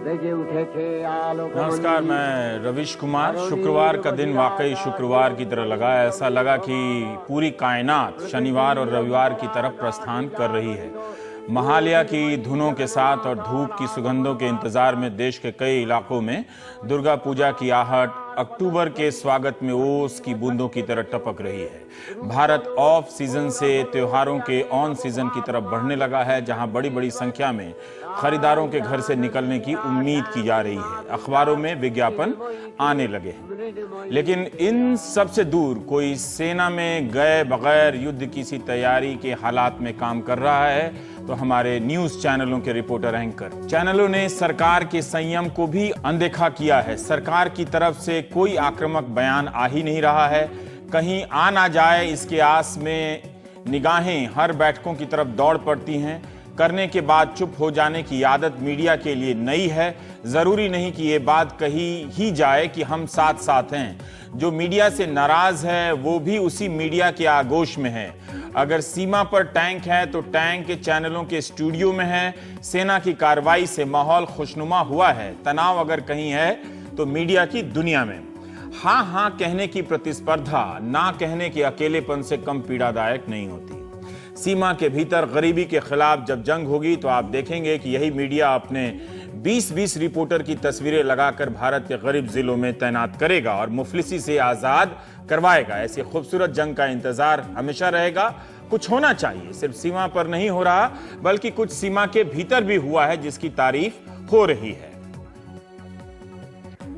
नमस्कार, मैं रविश कुमार। शुक्रवार का दिन वाकई शुक्रवार की तरह लगा। ऐसा लगा कि पूरी कायनात शनिवार और रविवार की तरफ प्रस्थान कर रही है। महालया की धुनों के साथ और धूप की सुगंधों के इंतजार में देश के कई इलाकों में दुर्गा पूजा की आहट अक्टूबर के स्वागत में ओस की बूंदों की तरह टपक रही है। भारत ऑफ सीजन से त्योहारों के ऑन सीजन की तरफ बढ़ने लगा है, जहां बड़ी बड़ी संख्या में खरीदारों के घर से निकलने की उम्मीद की जा रही है। अखबारों में विज्ञापन आने लगे हैं, लेकिन इन सबसे दूर कोई सेना में गए बगैर युद्ध की सी तैयारी के हालात में काम कर रहा है तो हमारे न्यूज चैनलों के रिपोर्टर एंकर चैनलों ने सरकार के संयम को भी अनदेखा किया है। सरकार की तरफ से कोई आक्रामक बयान आ ही नहीं रहा है। कहीं आ ना जाए इसके आस में निगाहें हर बैठकों की तरफ दौड़ पड़ती हैं। करने के बाद चुप हो जाने की आदत मीडिया के लिए नई है। जरूरी नहीं कि ये बात कही ही जाए कि हम साथ साथ हैं। जो मीडिया से नाराज है वो भी उसी मीडिया के आगोश में है। अगर सीमा पर टैंक है तो टैंक के चैनलों के स्टूडियो में है। सेना की कार्रवाई से माहौल खुशनुमा हुआ है। तनाव अगर कहीं है तो मीडिया की दुनिया में। हाँ हाँ कहने की प्रतिस्पर्धा ना कहने के अकेलेपन से कम पीड़ादायक नहीं होती। सीमा के भीतर गरीबी के खिलाफ जब जंग होगी तो आप देखेंगे कि यही मीडिया अपने 20-20 रिपोर्टर की तस्वीरें लगाकर भारत के गरीब जिलों में तैनात करेगा और मुफलिसी से आजाद करवाएगा। ऐसी खूबसूरत जंग का इंतजार हमेशा रहेगा। कुछ होना चाहिए, सिर्फ सीमा पर नहीं हो रहा बल्कि कुछ सीमा के भीतर भी हुआ है जिसकी तारीफ हो रही है।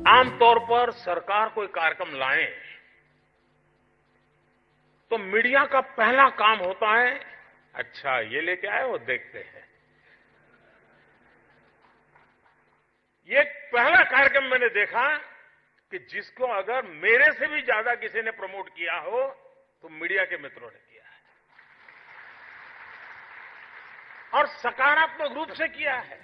आमतौर पर सरकार कोई कार्यक्रम लाए तो मीडिया का पहला काम होता है, अच्छा ये लेके आए वो देखते हैं। ये पहला कार्यक्रम मैंने देखा कि जिसको अगर मेरे से भी ज्यादा किसी ने प्रमोट किया हो तो मीडिया के मित्रों ने किया है और सकारात्मक रूप से किया है।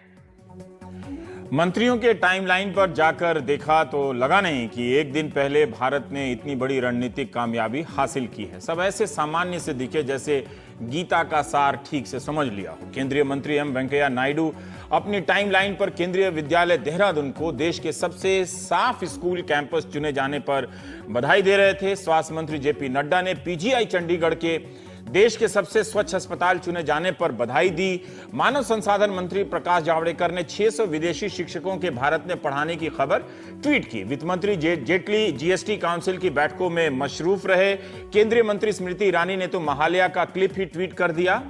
मंत्रियों के टाइमलाइन पर जाकर देखा तो लगा नहीं कि एक दिन पहले भारत ने इतनी बड़ी रणनीतिक कामयाबी हासिल की है। सब ऐसे सामान्य से दिखे जैसे गीता का सार ठीक से समझ लिया हो। केंद्रीय मंत्री एम वेंकैया नायडू अपनी टाइमलाइन पर केंद्रीय विद्यालय देहरादून को देश के सबसे साफ स्कूल कैंपस चुने जाने पर बधाई दे रहे थे। स्वास्थ्य मंत्री जेपी नड्डा ने पीजीआई चंडीगढ़ के देश के सबसे स्वच्छ अस्पताल चुने जाने पर बधाई दी। मानव संसाधन मंत्री प्रकाश जावड़ेकर ने 600 विदेशी शिक्षकों के भारत में पढ़ाने की खबर ट्वीट की। वित्त मंत्री जेटली जीएसटी काउंसिल की बैठकों में मशरूफ रहे। केंद्रीय मंत्री स्मृति ईरानी ने तो महालया का क्लिप ही ट्वीट कर दिया।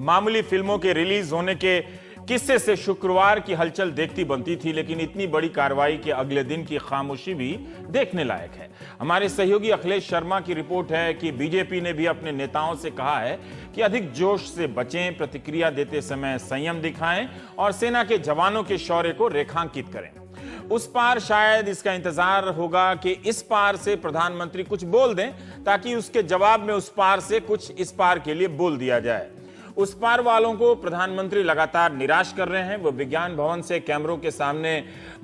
मामूली फिल्मों के रिलीज होने के किस्से से शुक्रवार की हलचल देखती बनती थी, लेकिन इतनी बड़ी कार्रवाई के अगले दिन की खामोशी भी देखने लायक है। हमारे सहयोगी अखिलेश शर्मा की रिपोर्ट है कि बीजेपी ने भी अपने नेताओं से कहा है कि अधिक जोश से बचें, प्रतिक्रिया देते समय संयम दिखाएं और सेना के जवानों के शौर्य को रेखांकित करें। उस पार शायद इसका इंतजार होगा कि इस पार से प्रधानमंत्री कुछ बोल दें ताकि उसके जवाब में उस पार से कुछ इस पार के लिए बोल दिया जाए। उस पार वालों को प्रधानमंत्री लगातार निराश कर रहे हैं। वो विज्ञान भवन से कैमरों के सामने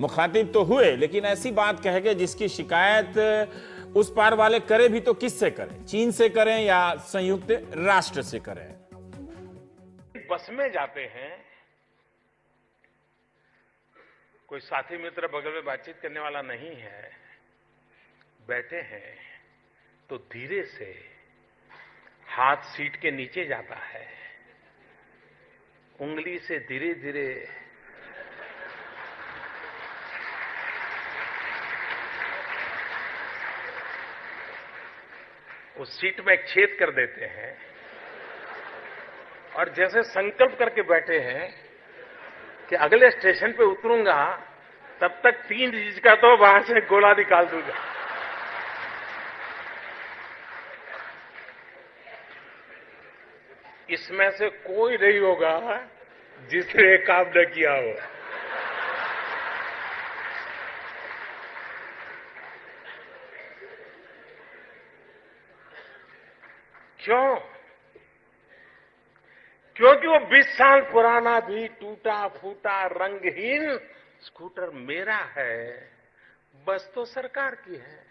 मुखातिब तो हुए, लेकिन ऐसी बात कह गए जिसकी शिकायत उस पार वाले करे भी तो किससे करें? चीन से करें या संयुक्त राष्ट्र से करें? बस में जाते हैं, कोई साथी मित्र बगल में बातचीत करने वाला नहीं है, बैठे हैं तो धीरे से हाथ सीट के नीचे जाता है, उंगली से धीरे धीरे उस सीट में एक छेद कर देते हैं और जैसे संकल्प करके बैठे हैं कि अगले स्टेशन पे उतरूंगा तब तक 3 चीज का तो बाहर से गोला निकाल दूंगा। इसमें से कोई नहीं होगा जिसने ये काम न किया हो। क्यों? क्योंकि वो 20 साल पुराना भी टूटा फूटा रंगहीन स्कूटर मेरा है, बस तो सरकार की है।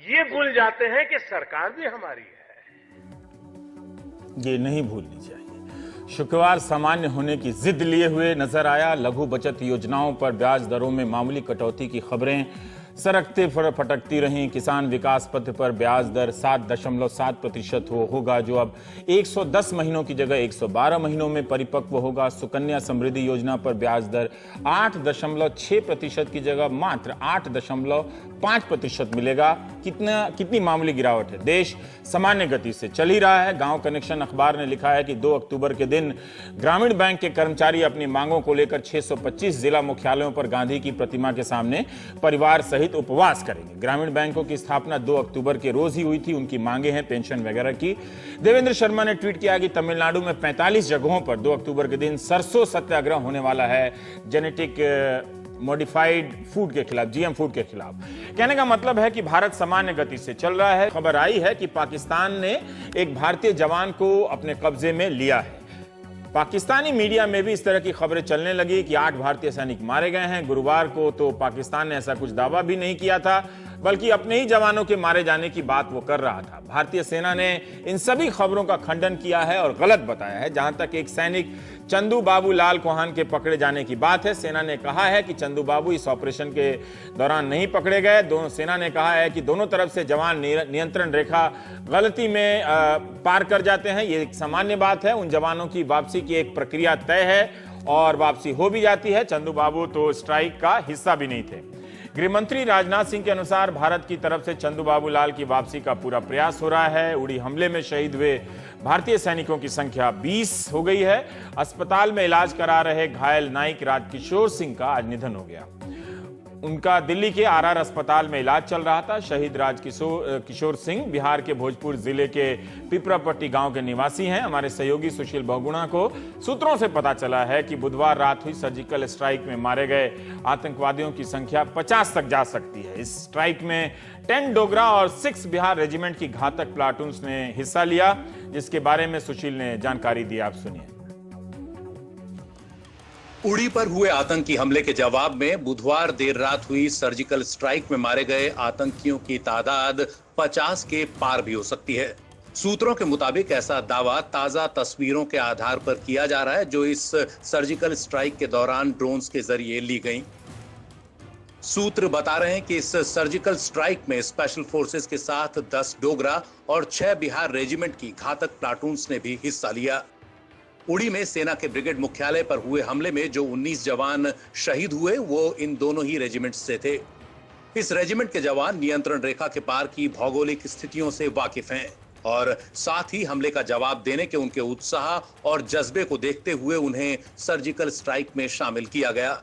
ये भूल जाते हैं कि सरकार भी हमारी है। ये नहीं भूलनी चाहिए। शुक्रवार सामान्य होने की जिद लिए हुए नजर आया। लघु बचत योजनाओं पर ब्याज दरों में मामूली कटौती की खबरें सरकते फटकती रहीं। किसान विकास पत्र पर ब्याज दर 7.7% होगा, जो अब 110 महीनों की जगह 112 महीनों में परिपक्व होगा। सुकन्या समृद्धि योजना पर ब्याज दर 8.6% की जगह मात्र 8.5% मिलेगा। कितनी मामूली गिरावट है। देश सामान्य गति से चल ही रहा है। गांव कनेक्शन अखबार ने लिखा है कि 2 अक्टूबर के दिन ग्रामीण बैंक के कर्मचारी अपनी मांगों को लेकर 625 जिला मुख्यालयों पर गांधी की प्रतिमा के सामने परिवार सहित उपवास करेंगे। ग्रामीण बैंकों की स्थापना 2 अक्टूबर के रोज ही हुई थी। उनकी मांगे हैं पेंशन वगैरह की। देवेंद्र शर्मा ने ट्वीट किया कि तमिलनाडु में 45 जगहों पर 2 अक्टूबर के दिन सरसों सत्याग्रह होने वाला है, जेनेटिक मॉडिफाइड फूड के खिलाफ, जीएम फूड के खिलाफ। कहने का मतलब है कि भारत सामान्य गति से चल रहा है। खबर आई है कि पाकिस्तान ने एक भारतीय जवान को अपने कब्जे में लिया है। पाकिस्तानी मीडिया में भी इस तरह की खबरें चलने लगी कि 8 भारतीय सैनिक मारे गए हैं। गुरुवार को तो पाकिस्तान ने ऐसा कुछ दावा भी नहीं किया था, बल्कि अपने ही जवानों के मारे जाने की बात वो कर रहा था। भारतीय सेना ने इन सभी खबरों का खंडन किया है और गलत बताया है। जहां तक एक सैनिक चंदू बाबू लाल कोहान के पकड़े जाने की बात है, सेना ने कहा है कि चंदू बाबू इस ऑपरेशन के दौरान नहीं पकड़े गए। सेना ने कहा है कि दोनों तरफ से जवान नियंत्रण रेखा गलती में पार कर जाते हैं। ये एक सामान्य बात है। उन जवानों की वापसी की एक प्रक्रिया तय है और वापसी हो भी जाती है। चंदू बाबू तो स्ट्राइक का हिस्सा भी नहीं थे। गृहमंत्री राजनाथ सिंह के अनुसार भारत की तरफ से चंदू बाबू लाल की वापसी का पूरा प्रयास हो रहा है। उड़ी हमले में शहीद हुए भारतीय सैनिकों की संख्या 20 हो गई है। अस्पताल में इलाज करा रहे घायल नाइक राजकिशोर सिंह का आज निधन हो गया। उनका दिल्ली के आरआर अस्पताल में इलाज चल रहा था। शहीद किशोर सिंह बिहार के भोजपुर जिले के पिपरापट्टी गांव के निवासी हैं। हमारे सहयोगी सुशील बहुगुणा को सूत्रों से पता चला है कि बुधवार रात हुई सर्जिकल स्ट्राइक में मारे गए आतंकवादियों की संख्या 50 तक जा सकती है। इस स्ट्राइक में 10 डोगरा और 6 बिहार रेजिमेंट की घातक प्लाटून्स ने हिस्सा लिया, जिसके बारे में सुशील ने जानकारी दी। आप सुनिए। उड़ी पर हुए आतंकी हमले के जवाब में बुधवार देर रात हुई सर्जिकल स्ट्राइक में मारे गए आतंकियों की तादाद 50 के पार भी हो सकती है। सूत्रों के मुताबिक ऐसा दावा ताजा तस्वीरों के आधार पर किया जा रहा है, जो इस सर्जिकल स्ट्राइक के दौरान ड्रोन्स के जरिए ली गई। सूत्र बता रहे हैं कि इस सर्जिकल स्ट्राइक में स्पेशल फोर्सेस के साथ 10 डोगरा और 6 बिहार रेजिमेंट की घातक प्लाटून्स ने भी हिस्सा लिया। उड़ी में सेना के ब्रिगेड मुख्यालय पर हुए हमले में जो 19 जवान शहीद हुए, वो इन दोनों ही रेजिमेंट से थे। इस रेजिमेंट के जवान नियंत्रण रेखा के पार की भौगोलिक स्थितियों से वाकिफ हैं और साथ ही हमले का जवाब देने के उनके उत्साह और जज्बे को देखते हुए उन्हें सर्जिकल स्ट्राइक में शामिल किया गया।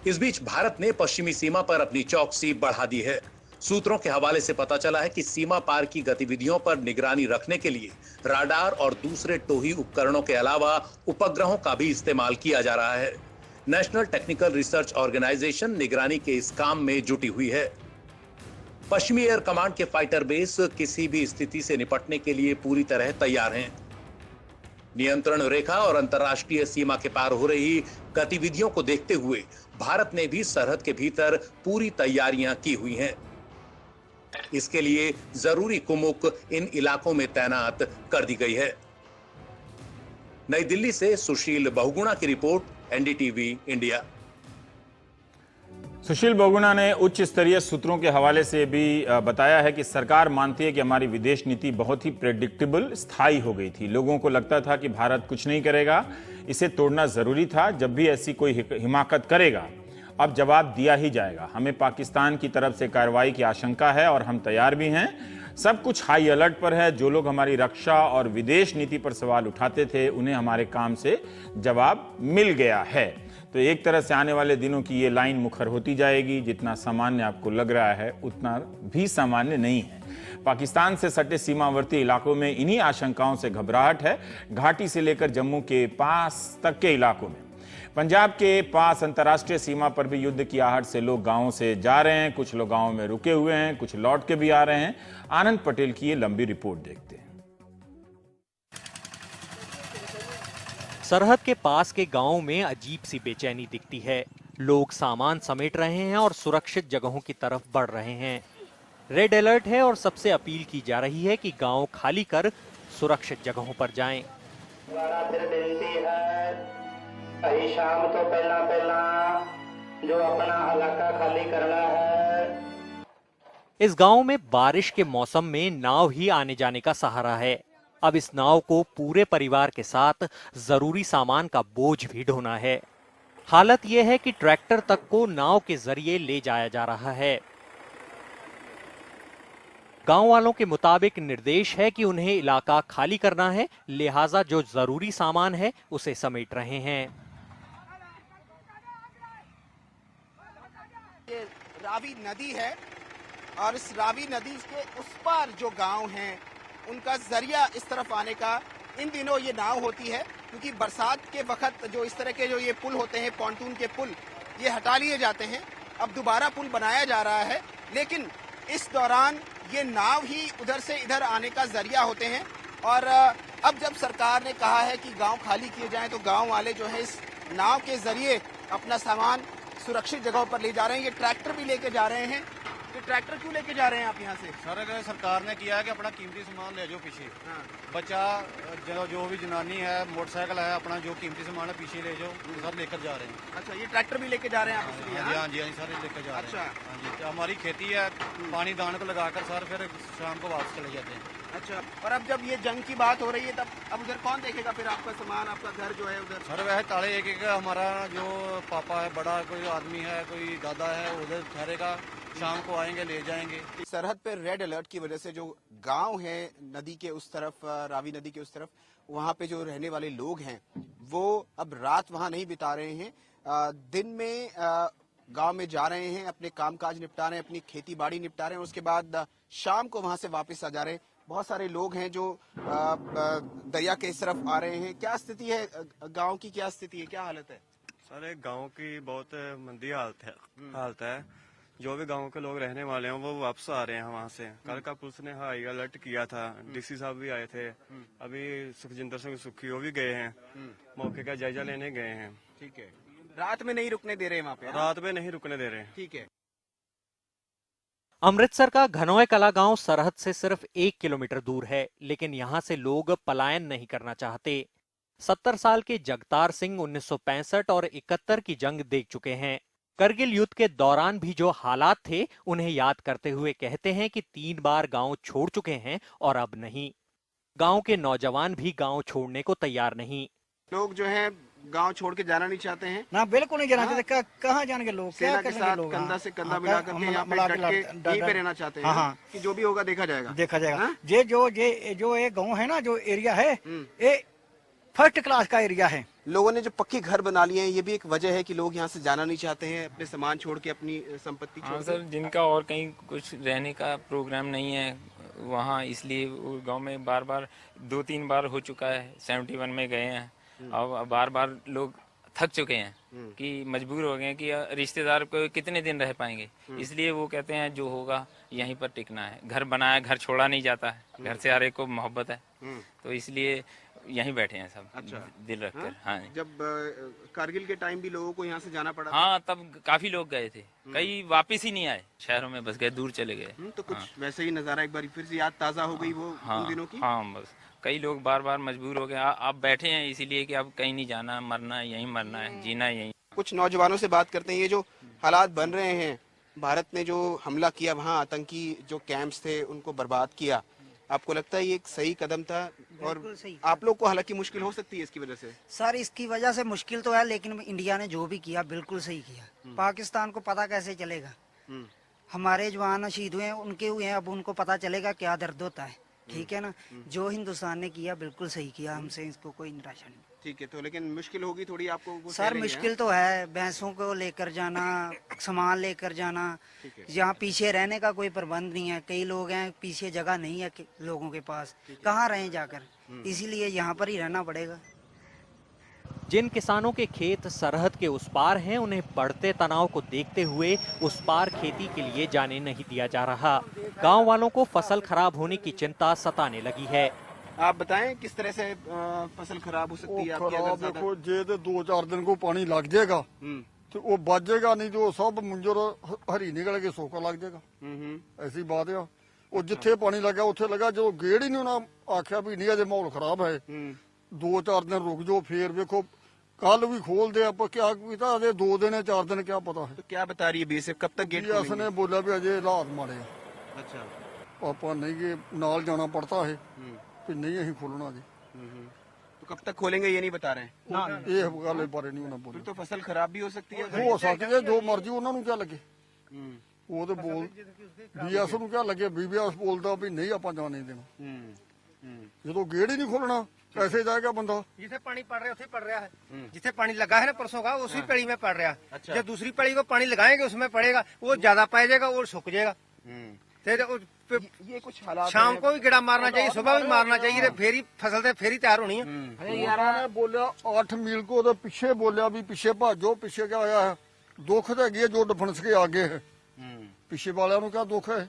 इस बीच भारत ने पश्चिमी सीमा पर अपनी चौकसी बढ़ा दी है। सूत्रों के हवाले से पता चला है कि सीमा पार की गतिविधियों पर निगरानी रखने के लिए राडार और दूसरे टोही उपकरणों के अलावा उपग्रहों का भी इस्तेमाल किया जा रहा है। नेशनल टेक्निकल रिसर्च ऑर्गेनाइजेशन निगरानी के इस काम में जुटी हुई है। पश्चिमी एयर कमांड के फाइटर बेस किसी भी स्थिति से निपटने के लिए पूरी तरह तैयार हैं। नियंत्रण रेखा और अंतर्राष्ट्रीय सीमा के पार हो रही गतिविधियों को देखते हुए भारत ने भी सरहद के भीतर पूरी तैयारियां की हुई हैं। इसके लिए जरूरी कुमुक इन इलाकों में तैनात कर दी गई है। नई दिल्ली से सुशील बहुगुणा की रिपोर्ट, एनडीटीवी इंडिया। सुशील बहुगुणा ने उच्च स्तरीय सूत्रों के हवाले से भी बताया है कि सरकार मानती है कि हमारी विदेश नीति बहुत ही प्रेडिक्टेबल, स्थायी हो गई थी। लोगों को लगता था कि भारत कुछ नहीं करेगा, इसे तोड़ना जरूरी था। जब भी ऐसी कोई हिमाकत करेगा, अब जवाब दिया ही जाएगा। हमें पाकिस्तान की तरफ से कार्रवाई की आशंका है और हम तैयार भी हैं। सब कुछ हाई अलर्ट पर है। जो लोग हमारी रक्षा और विदेश नीति पर सवाल उठाते थे, उन्हें हमारे काम से जवाब मिल गया है। तो एक तरह से आने वाले दिनों की ये लाइन मुखर होती जाएगी। जितना सामान्य आपको लग रहा है, उतना भी सामान्य नहीं है। पाकिस्तान से सटे सीमावर्ती इलाकों में इन्हीं आशंकाओं से घबराहट है। घाटी से लेकर जम्मू के पास तक के इलाकों में, पंजाब के पास अंतर्राष्ट्रीय सीमा पर भी युद्ध की आहट से लोग गांवों से जा रहे हैं। कुछ लोग गांवों में रुके हुए हैं, कुछ लौट के भी आ रहे हैं। आनंद पटेल की ये लंबी रिपोर्ट देखते हैं। सरहद के पास के गांवों में अजीब सी बेचैनी दिखती है। लोग सामान समेट रहे हैं और सुरक्षित जगहों की तरफ बढ़ रहे हैं। रेड अलर्ट है और सबसे अपील की जा रही है कि गांव खाली कर सुरक्षित जगहों पर जाएं। ਦੁਬਾਰਾ ਫਿਰ ਬੇਨਤੀ ਹੈ ਭਾਈ ਸ਼ਾਮ ਤੋਂ ਪਹਿਲਾਂ ਪਹਿਲਾਂ जो अपना इलाका खाली करना है। इस गांव में बारिश के मौसम में नाव ही आने जाने का सहारा है। अब इस नाव को पूरे परिवार के साथ जरूरी सामान का बोझ भी ढोना है। हालत यह है कि ट्रैक्टर तक को नाव के जरिए ले जाया जा रहा है। गांव वालों के मुताबिक निर्देश है कि उन्हें इलाका खाली करना है, लिहाजा जो जरूरी सामान है उसे समेट रहे हैं। ये रावी नदी है और इस रावी नदी के उस पार जो गांव हैं उनका जरिया इस तरफ आने का इन दिनों ये नाव होती है, क्योंकि बरसात के वक्त जो इस तरह के जो ये पुल होते हैं, पॉन्टून के पुल, ये हटा लिए जाते हैं। अब दोबारा पुल बनाया जा रहा है, लेकिन इस दौरान ये नाव ही उधर से इधर आने का जरिया होते हैं। और अब जब सरकार ने कहा है कि गांव खाली किए जाएं, तो गांव वाले जो है इस नाव के जरिए अपना सामान सुरक्षित जगहों पर ले जा रहे हैं। ये ट्रैक्टर भी लेके जा रहे हैं। ये ट्रैक्टर क्यों लेके जा रहे हैं आप यहाँ से? सर अगर सरकार ने किया है कि अपना कीमती सामान ले जाओ पीछे। बच्चा जो भी जनानी है, मोटरसाइकिल है, अपना जो कीमती सामान है पीछे ले जाओ, सब लेकर जा रहे हैं। अच्छा, ये ट्रैक्टर भी लेके जा रहे हैं आप इसलिए? हाँ जी, सर लेकर जा रहे हैं। अच्छा, हाँ जी, तो हमारी खेती है, पानी दान को लगाकर सर फिर शाम को वापस चले जाते हैं। अच्छा, और अब जब ये जंग की बात हो रही है, तब अब उधर कौन देखेगा फिर आपका सामान, आपका घर जो है उधर? सर वह ताले एक एक हमारा जो पापा है, बड़ा कोई आदमी है, कोई दादा है, उधर ठहरेगा, शाम को आएंगे ले जाएंगे। सरहद पर रेड अलर्ट की वजह से जो गांव है नदी के उस तरफ, रावी नदी के उस तरफ, वहां पे जो रहने वाले लोग हैं वो अब रात वहां नहीं बिता रहे हैं। दिन में गांव में जा रहे हैं, अपने कामकाज निपटा रहे हैं, अपनी खेती बाड़ी निपटा रहे हैं, उसके बाद शाम को वहां से वापस आ जा रहे हैं। बहुत सारे लोग हैं जो दरिया के इस तरफ आ रहे हैं। क्या स्थिति है गांव की, क्या स्थिति है, क्या हालत है? सर गांव की बहुत मंदी हालत है। जो भी गांव के लोग रहने वाले हैं वो वापस आ रहे हैं वहाँ से। कल का पुलिस ने हाई अलर्ट किया था, डीसी साहब भी आए थे, अभी सुखजिंदर सिंह सुखी वो भी गए हैं, मौके का जायजा लेने गए हैं। ठीक है, रात में नहीं रुकने दे रहे वहाँ पे? रात में नहीं रुकने दे रहे। ठीक है। अमृतसर का घनौए कला गांव सरहद से सिर्फ 1 किलोमीटर दूर है, लेकिन यहां से लोग पलायन नहीं करना चाहते। 70 साल के जगतार सिंह 1965 और 71 की जंग देख चुके हैं। करगिल युद्ध के दौरान भी जो हालात थे उन्हें याद करते हुए कहते हैं कि 3 बार गांव छोड़ चुके हैं और अब नहीं। गांव के नौजवान भी गांव छोड़ने को तैयार नहीं। लोग जो है गांव छोड़ के जाना नहीं चाहते हैं ना, बिल्कुल नहीं जाना चाहते। कहाँ जाएंगे लोग? सेना के साथ कंधा से कंधा मिला करके यहाँ पे डट के यहीं पे रहना चाहते हैं कि जो भी होगा देखा जाएगा। ये जो ये गाँव है ना, जो एरिया है, ये फर्स्ट क्लास का एरिया है। लोगों ने जो पक्के घर बना लिए हैं, ये भी एक वजह है कि लोग यहाँ से जाना नहीं चाहते हैं, अपने सामान छोड़ के, अपनी संपत्ति छोड़ के। सर, जिनका और कहीं कुछ रहने का प्रोग्राम नहीं है वहाँ, इसलिए गांव में बार बार 2-3 बार हो चुका है। 71 में गए हैं, अब बार बार लोग थक चुके हैं कि मजबूर हो गए हैं कि रिश्तेदार को कितने दिन रह पाएंगे, इसलिए वो कहते हैं जो होगा यहीं पर टिकना है। घर बनाया, घर छोड़ा नहीं जाता है, घर से हर एक को मोहब्बत है, तो इसलिए यहीं बैठे हैं सब। अच्छा, दिल रखकर। हाँ, जब कारगिल के टाइम भी लोगों को यहाँ से जाना पड़ा? हाँ, तब काफी लोग गए थे, कई वापस ही नहीं आए, शहरों में बस गए, दूर चले गए। तो कुछ वैसे ही नजारा एक बार फिर से याद ताजा हो गई वो उन दिनों की? हाँ, बस कई लोग बार बार मजबूर हो गए। आप बैठे हैं इसीलिए कि अब कहीं नहीं जाना, मरना है यहीं, मरना है, जीना है यहीं। कुछ नौजवानों से बात करते हैं। ये जो हालात बन रहे हैं, भारत ने जो हमला किया, वहाँ आतंकी जो कैंप्स थे उनको बर्बाद किया, आपको लगता है ये एक सही कदम था? और आप लोग को हालांकि मुश्किल हो सकती है इसकी वजह से? सर, इसकी वजह से मुश्किल तो है, लेकिन इंडिया ने जो भी किया बिल्कुल सही किया। पाकिस्तान को पता कैसे चलेगा? हमारे जवान शहीद हुए हैं, उनके हुए हैं, अब उनको पता चलेगा क्या दर्द होता है। ठीक है ना, जो हिंदुस्तान ने किया बिल्कुल सही किया, हमसे इसको कोई निराशा नहीं। ठीक है, तो लेकिन मुश्किल होगी थोड़ी आपको? सर, मुश्किल तो है, भैंसों को लेकर जाना, सामान लेकर जाना, यहाँ पीछे रहने का कोई प्रबंध नहीं है। कई लोग हैं पीछे जगह नहीं है लोगों के पास, कहाँ रहें जाकर, इसीलिए यहाँ पर ही रहना पड़ेगा। जिन किसानों के खेत सरहद के उस पार हैं, उन्हें बढ़ते तनाव को देखते हुए उस पार खेती के लिए जाने नहीं दिया जा रहा। गांव वालों को फसल खराब होने की चिंता सताने लगी है। आप बताएं किस तरह से फसल खराब हो सकती है आपकी? अगर देखो, जे 2-4 दिन को पानी लग जाएगा तो वो बचेगा नहीं, तो सब मुंजर हरी निकल के सोका लग जाएगा। ऐसी बात है। वो जिथे पानी लगा उथे लगा, जो गेड़ ही नहीं उन्हें आख्या भी नहीं अजे माहौल खराब है, 2-4 दिन रुक जाओ फिर देखो कल भी खोल दे आप क्या पता अजय 2 दिन है 4 दिन क्या पता है। तो क्या बता रही है बीएसएफ कब तक गेट बीएसएफ ने बोला भी अजय हालात माड़े हैं। अच्छा पापा नहीं ये नाल जाना पड़ता है कि नहीं अं खोलना जी। तो कब तक खोलेंगे ये नहीं बता रहे हैं। ये गल बारे नहीं उन्हें बोला। फिर तो फसल खराब भी हो सकती है। हो सकती है जो मर्जी उन्होंने क्या लगे वो तो बोल बीएस ਨੂੰ क्या लगे बीबीएस बोलता भी नहीं आप जाने नहीं देना जो गेट ही नहीं खोलना कैसे जाएगा बंदा। जिसे पानी पड़ रहा है उसे पड़ रहा है, जिसे पानी लगा है ना परसों का उसी पेड़ी में पड़ रहा है। जब दूसरी पेड़ी को पानी लगाएंगे उसमें पड़ेगा वो ज्यादा पाई जाएगा और सूख जाएगा। ये कुछ हालात शाम को भी गिड़ा मारना चाहिए, सुबह भी मारना चाहिए, फेरी फसल से फेरी तैयार होनी है। ने बोलिया 8 मील को तो पीछे बोलिया भी पीछे भाजो पीछे क्या आया है दुख तो है जो डिफेंस के आगे है पीछे वालों क्या दुख है।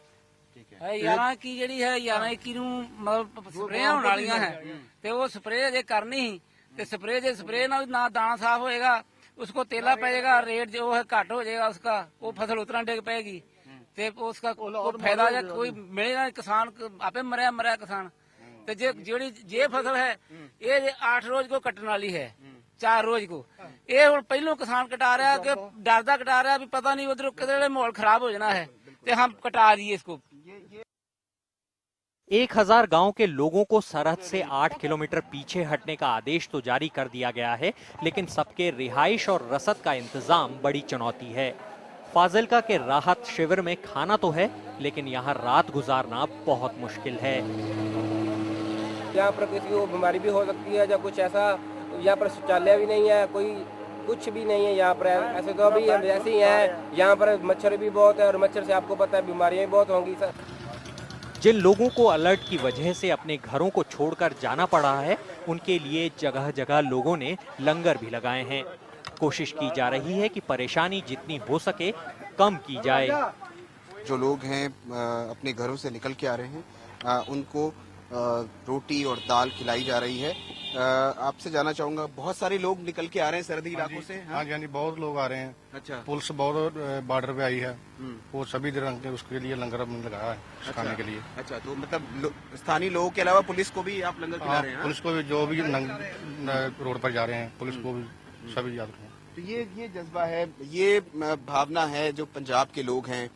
11 की ਜਿਹੜੀ ਹੈ 11-21 ਨੂੰ ਮਤਲਬ ਸਪਰੇਆਂ ਹੋਣ ਵਾਲੀਆਂ ਹੈ ਤੇ ਉਹ ਸਪਰੇਅ ਜੇ ਕਰਨੀ ਸੀ ਤੇ ਸਪਰੇਅ ਜੇ ਸਪਰੇਅ ਨਾਲ ਨਾ दाना साफ होएगा उसको तेला पड़ेगा रेट जो है घट हो जाएगा उसका वो फसल उतना डिग पेगी ਤੇ उसका फायदा या कोई मिलेगा किसान आपे मरिया किसान ਤੇ ਜੇ फसल है ये 8 रोज को कटने वाली है 4 रोज को ये ਹੁਣ ਪਹਿਲੋਂ किसान कटा रहा कि डरदा कटा रहा भी पता नहीं उधर किधर माहौल खराब हो जाना है तो हम कटा दिए इसको। 1000 गांव के लोगों को सरहद से 8 किलोमीटर पीछे हटने का आदेश तो जारी कर दिया गया है, लेकिन सबके रिहाइश और रसद का इंतजाम बड़ी चुनौती है। फाजिल्का के राहत शिविर में खाना तो है, लेकिन यहाँ रात गुजारना बहुत मुश्किल है। यहाँ पर किसी को बीमारी भी हो सकती है या कुछ ऐसा, यहाँ पर शौचालय भी नहीं है, कोई कुछ भी नहीं है यहाँ पर। ऐसे तो अभी हम ऐसे ही हैं, यहाँ पर मच्छर भी बहुत है और मच्छर से आपको पता है बीमारियाँ भी बहुत होंगी सर। जिन लोगों को अलर्ट की वजह से अपने घरों को छोड़कर जाना पड़ा है, उनके लिए जगह जगह लोगों ने लंगर भी लगाए हैं। कोशिश की जा रही है कि परेशानी जितनी हो सके कम की जाए। जो लोग हैं अपने घरों से निकल के आ रहे हैं उनको रोटी और दाल खिलाई जा रही है। आपसे जानना चाहूंगा, बहुत सारे लोग निकल के आ रहे हैं सरहदी इलाकों से। हाँ जी, बहुत लोग आ रहे हैं। अच्छा, पुलिस बहुत बॉर्डर पे आई है, वो सभी रंग के उसके लिए लंगर लगाया है खाने के लिए। अच्छा, तो मतलब स्थानीय लोगों के अलावा पुलिस को भी आप लंगर खिला रहे हैं? पुलिस को भी जो भी रोड पर जा रहे हैं पुलिस को भी सभी याद रखें। तो ये जज्बा है, ये भावना है जो पंजाब के लोग हैं,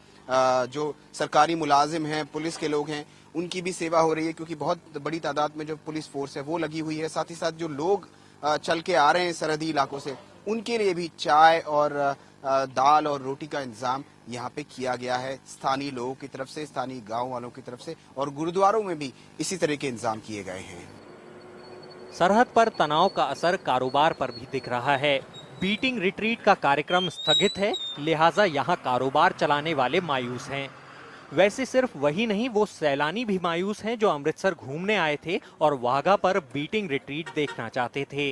जो सरकारी मुलाजिम हैं, पुलिस के लोग हैं, उनकी भी सेवा हो रही है क्योंकि बहुत बड़ी तादाद में जो पुलिस फोर्स है वो लगी हुई है। साथ ही साथ जो लोग चल के आ रहे हैं सरहदी इलाकों से, उनके लिए भी चाय और दाल और रोटी का इंतजाम यहाँ पे किया गया है स्थानीय लोगों की तरफ से, स्थानीय गांव वालों की तरफ से, और गुरुद्वारों में भी इसी तरह के इंतजाम किए गए हैं। सरहद पर तनाव का असर कारोबार पर भी दिख रहा है। बीटिंग रिट्रीट का कार्यक्रम स्थगित है, लिहाजा यहाँ कारोबार चलाने वाले मायूस हैं। वैसे सिर्फ वही नहीं, वो सैलानी भी मायूस हैं जो अमृतसर घूमने आए थे और वाघा पर बीटिंग रिट्रीट देखना चाहते थे।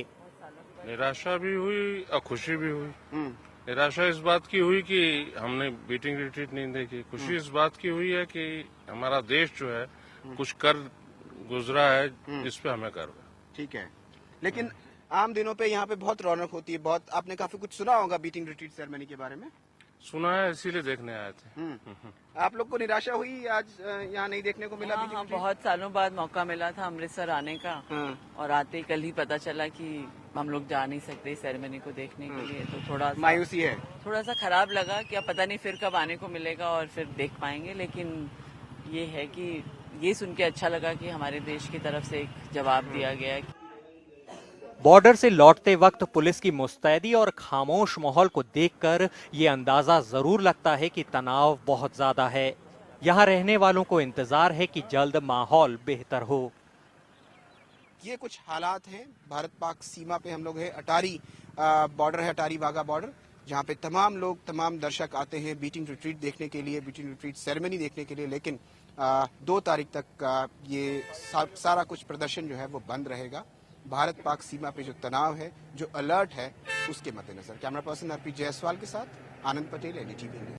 निराशा भी हुई और खुशी भी हुई। निराशा इस बात की हुई कि हमने बीटिंग रिट्रीट नहीं देखी। खुशी इस बात की हुई है कि हमारा देश जो है कुछ कर गुजरा है, इस पे हमें गर्व है। ठीक है, लेकिन आम दिनों पे यहाँ पे बहुत रौनक होती है। बहुत आपने काफी कुछ सुना होगा बीटिंग रिट्रीट सेरेमनी के बारे में। सुना है, इसीलिए देखने आए थे। आप लोग को निराशा हुई आज यहाँ नहीं देखने को मिला? हाँ, बहुत सालों बाद मौका मिला था अमृतसर आने का, और आते कल ही पता चला कि हम लोग जा नहीं सकते सेरेमनी को देखने के लिए, तो थोड़ा मायूसी है, थोड़ा सा खराब लगा। क्या पता नहीं फिर कब आने को मिलेगा और फिर देख पाएंगे, लेकिन ये है कि ये सुन के अच्छा लगा कि हमारे देश की तरफ से एक जवाब दिया गया। बॉर्डर से लौटते वक्त पुलिस की मुस्तैदी और खामोश माहौल को देखकर ये अंदाजा जरूर लगता है कि तनाव बहुत ज्यादा है। यहाँ रहने वालों को इंतजार है कि जल्द माहौल बेहतर हो। ये कुछ हालात हैं भारत पाक सीमा पे। हम लोग है अटारी बॉर्डर है, अटारी वाघा बॉर्डर, जहाँ पे तमाम लोग, तमाम दर्शक आते हैं बीटिंग रिट्रीट देखने के लिए, बीटिंग रिट्रीट सेरेमनी देखने के लिए। लेकिन 2 तारीख तक ये सारा कुछ प्रदर्शन जो है वो बंद रहेगा। भारत पाक सीमा पे जो तनाव है, जो अलर्ट है, उसके मद्देनजर। कैमरा पर्सन आरपी जायसवाल के साथ आनंद पटेल, एनडीटीवी।